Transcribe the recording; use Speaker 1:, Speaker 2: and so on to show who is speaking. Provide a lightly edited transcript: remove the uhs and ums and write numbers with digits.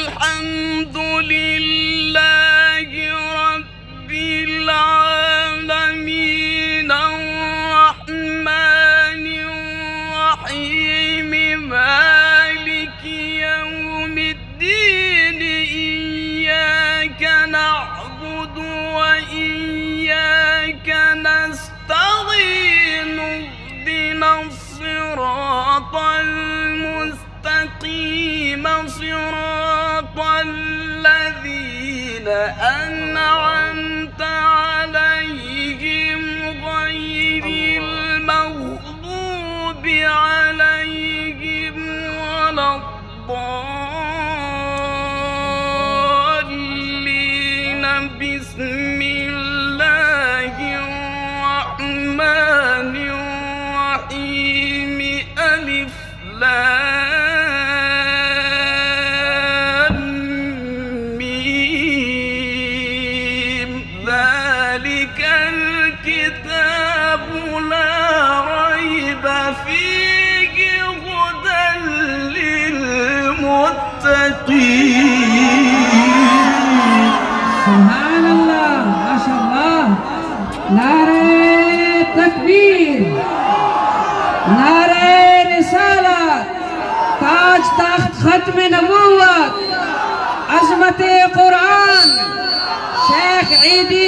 Speaker 1: الحمد لله رب العالمين الرحمن الرحيم مالك يوم الدين إياك نعبد وإياك نستعين اهدنا الصراط المستقيم صراط الذين أنعمت عليهم غير المغضوب عليهم ولا الضالين. بسم الله الرحمن الرحيم ألف لام ميم ذلك الكتاب لا ريب فيه هدى للمتقين.
Speaker 2: سبحان الله ما شاء الله. نعرة تكبير، نعرة رسالة، تاج تخت ختم نبوت، عظمت قرآن، شیخ عیدی